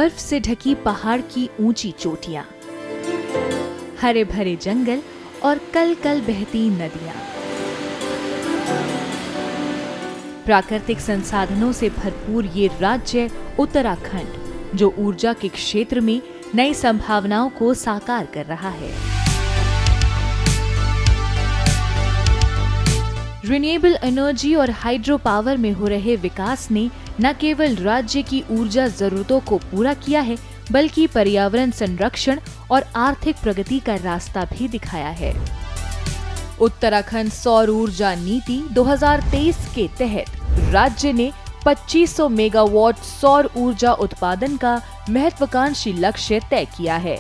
बर्फ से ढकी पहाड़ की ऊंची चोटियां, हरे भरे जंगल और कल कल बहती नदियां, प्राकृतिक संसाधनों से भरपूर ये राज्य उत्तराखंड, जो ऊर्जा के क्षेत्र में नई संभावनाओं को साकार कर रहा है। रिन्यूएबल एनर्जी और हाइड्रो पावर में हो रहे विकास ने न केवल राज्य की ऊर्जा जरूरतों को पूरा किया है, बल्कि पर्यावरण संरक्षण और आर्थिक प्रगति का रास्ता भी दिखाया है। उत्तराखंड सौर ऊर्जा नीति 2023 के तहत राज्य ने 2500 मेगावाट सौर ऊर्जा उत्पादन का महत्वाकांक्षी लक्ष्य तय किया है।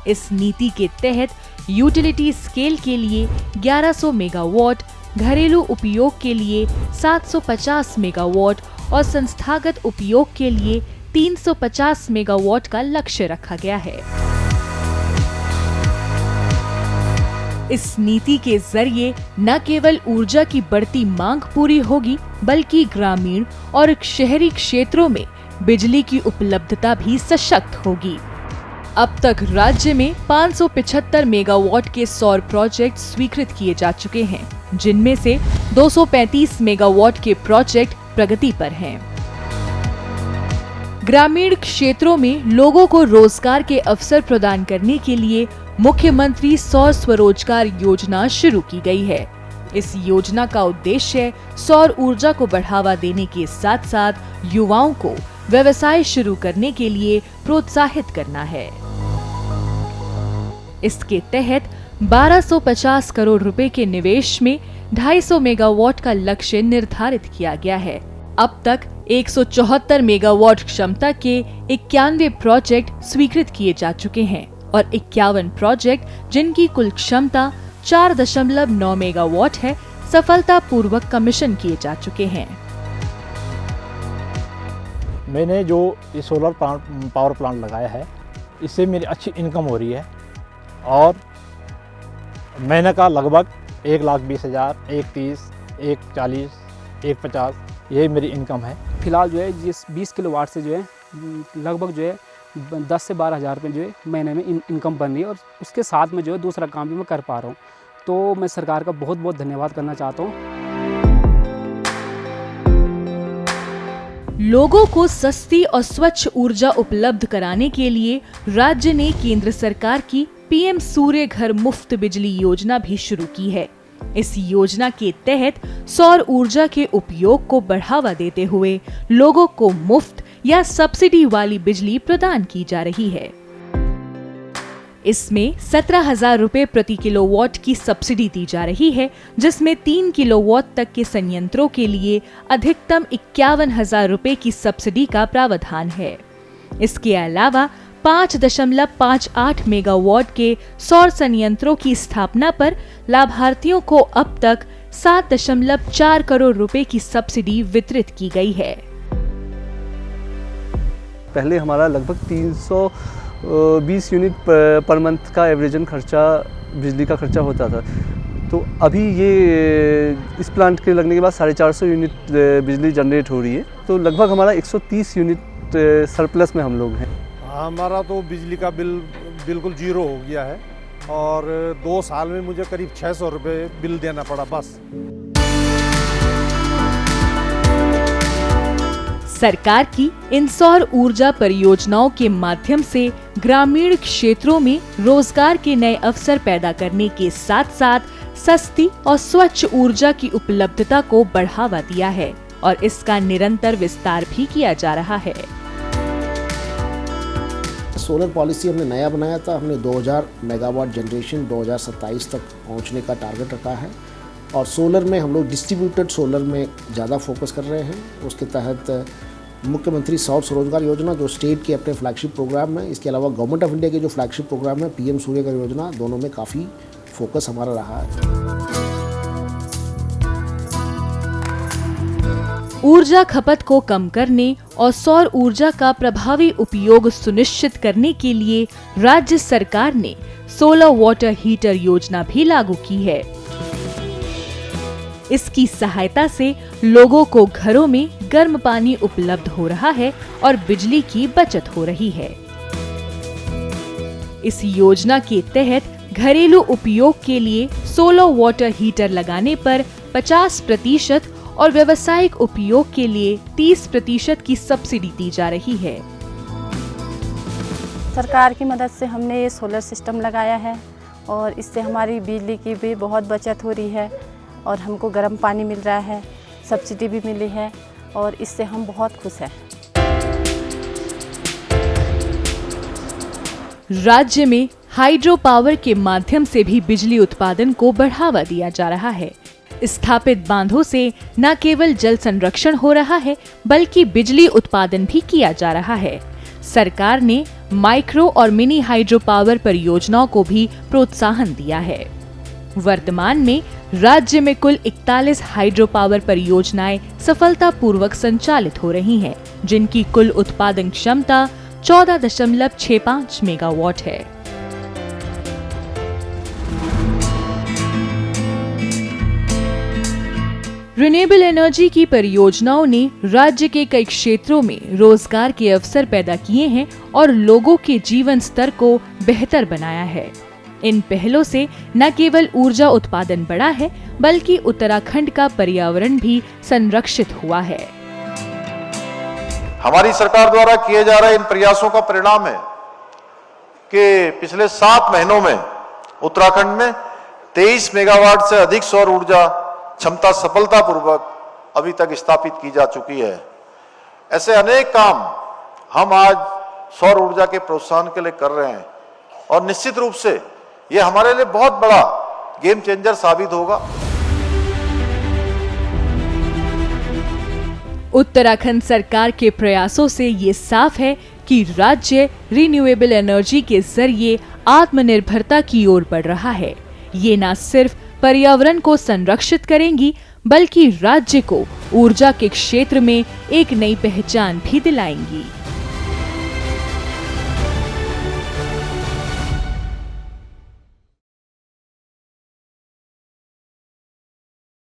इस नीति के तहत यूटिलिटी स्केल के लिए 1100 मेगावाट, घरेलू उपयोग के लिए 750 मेगावाट और संस्थागत उपयोग के लिए 350 मेगावाट का लक्ष्य रखा गया है। इस नीति के जरिए न केवल ऊर्जा की बढ़ती मांग पूरी होगी, बल्कि ग्रामीण और शहरी क्षेत्रों में बिजली की उपलब्धता भी सशक्त होगी। अब तक राज्य में 575 मेगावाट के सौर प्रोजेक्ट स्वीकृत किए जा चुके हैं, जिनमें से 235 मेगावाट के प्रोजेक्ट प्रगति पर हैं। ग्रामीण क्षेत्रों में लोगों को रोजगार के अवसर प्रदान करने के लिए मुख्यमंत्री सौर स्वरोजगार योजना शुरू की गई है। इस योजना का उद्देश्य सौर ऊर्जा को बढ़ावा देने के साथ साथ युवाओं को व्यवसाय शुरू करने के लिए प्रोत्साहित करना है। इसके तहत 1250 करोड़ रुपए के निवेश में 250 मेगावाट का लक्ष्य निर्धारित किया गया है। अब तक 174 मेगावाट क्षमता के 91 प्रोजेक्ट स्वीकृत किए जा चुके हैं और 51 प्रोजेक्ट जिनकी कुल क्षमता 4.9 मेगावाट है, सफलतापूर्वक कमीशन किए जा चुके हैं। मैंने जो ये सोलर पावर प्लांट लगाया है, इससे मेरी अच्छी इनकम हो रही है और महीने का लगभग 1,20,000, 1,30,000, 1,40,000, 1,50,000 ये मेरी इनकम है। फिलहाल जो है जिस 20 किलोवाट से जो है लगभग जो है 10 से 12,000 रुपये जो है महीने में इनकम बन रही है और उसके साथ में जो है दूसरा काम भी मैं कर पा रहा हूँ। तो मैं सरकार का बहुत बहुत धन्यवाद करना चाहता हूँ। लोगों को सस्ती और स्वच्छ ऊर्जा उपलब्ध कराने के लिए राज्य ने केंद्र सरकार की पीएम सूर्य घर मुफ्त बिजली योजना भी शुरू की है। इस योजना के तहत सौर ऊर्जा के उपयोग को बढ़ावा देते हुए लोगों को मुफ्त या सब्सिडी वाली बिजली प्रदान की जा रही है। इसमें 17,000 रुपए प्रति किलोवाट की सब्सिडी दी जा रही है, जिसमें 3 किलोवाट तक के संयंत्रों के लिए अधिकतम 51,000 रुपए की सब्सिडी का प्रावधान है। इसके अलावा 5.58 मेगावाट के सौर संयंत्रों की स्थापना पर लाभार्थियों को अब तक 7.4 करोड़ रुपए की सब्सिडी वितरित की गई है। पहले हमारा लगभग 320 यूनिट पर मंथ का एवरेजन खर्चा बिजली का खर्चा होता था। तो अभी ये इस प्लांट के लगने के बाद 450 यूनिट बिजली जनरेट हो रही है। तो लगभग हमारा 130 यूनिट सरप्लस में हम लोग हैं। हमारा तो बिजली का बिल बिल्कुल जीरो हो गया है और 2 साल में मुझे करीब 600 रुपये बिल देना पड़ा बस। सरकार की इन सौर ऊर्जा परियोजनाओं के माध्यम से ग्रामीण क्षेत्रों में रोजगार के नए अवसर पैदा करने के साथ साथ सस्ती और स्वच्छ ऊर्जा की उपलब्धता को बढ़ावा दिया है और इसका निरंतर विस्तार भी किया जा रहा है। सोलर पॉलिसी हमने नया बनाया था। हमने 2000 मेगावाट जनरेशन 2027 तक पहुंचने का टारगेट रखा है और सोलर में हम लोग डिस्ट्रीब्यूटेड सोलर में ज़्यादा फोकस कर रहे हैं। उसके तहत मुख्यमंत्री सौर स्वरोजगार योजना जो स्टेट के अपने फ्लैगशिप प्रोग्राम है, इसके अलावा गवर्नमेंट ऑफ इंडिया के जो फ्लैगशिप प्रोग्राम है पीएम सूर्य घर योजना, दोनों में काफ़ी फोकस हमारा रहा है। ऊर्जा खपत को कम करने और सौर ऊर्जा का प्रभावी उपयोग सुनिश्चित करने के लिए राज्य सरकार ने सोलर वाटर हीटर योजना भी लागू की है। इसकी सहायता से लोगों को घरों में गर्म पानी उपलब्ध हो रहा है और बिजली की बचत हो रही है। इस योजना के तहत घरेलू उपयोग के लिए सोलर वाटर हीटर लगाने पर 50% और व्यावसायिक उपयोग के लिए 30% की सब्सिडी दी जा रही है। सरकार की मदद से हमने ये सोलर सिस्टम लगाया है और इससे हमारी बिजली की भी बहुत बचत हो रही है और हमको गर्म पानी मिल रहा है, सब्सिडी भी मिली है और इससे हम बहुत खुश हैं। राज्य में हाइड्रो पावर के माध्यम से भी बिजली उत्पादन को बढ़ावा दिया जा रहा है। स्थापित बांधों से न केवल जल संरक्षण हो रहा है बल्कि बिजली उत्पादन भी किया जा रहा है। सरकार ने माइक्रो और मिनी हाइड्रो पावर परियोजनाओं को भी प्रोत्साहन दिया है। वर्तमान में राज्य में कुल 41 हाइड्रो पावर परियोजनाएं सफलतापूर्वक संचालित हो रही हैं, जिनकी कुल उत्पादन क्षमता 14.65 मेगावाट है। रिन्यूएबल एनर्जी की परियोजनाओं ने राज्य के कई क्षेत्रों में रोजगार के अवसर पैदा किए हैं और लोगों के जीवन स्तर को बेहतर बनाया है। इन पहलों से न केवल ऊर्जा उत्पादन बढ़ा है बल्कि उत्तराखंड का पर्यावरण भी संरक्षित हुआ है। हमारी सरकार द्वारा किए जा रहे इन प्रयासों का परिणाम है कि पिछले 7 महीनों में उत्तराखंड में 23 मेगावाट से अधिक सौर ऊर्जा क्षमता सफलतापूर्वक अभी तक स्थापित की जा चुकी है। ऐसे अनेक काम हम आज सौर ऊर्जा के प्रोत्साहन के लिए कर रहे हैं और निश्चित रूप से ये हमारे लिए बहुत बड़ा गेम चेंजर साबित होगा। उत्तराखंड सरकार के प्रयासों से ये साफ है कि राज्य रिन्यूएबल एनर्जी के जरिए आत्मनिर्भरता की ओर बढ़ रहा है। ये न सिर्फ पर्यावरण को संरक्षित करेंगी बल्कि राज्य को ऊर्जा के क्षेत्र में एक नई पहचान भी दिलाएंगी।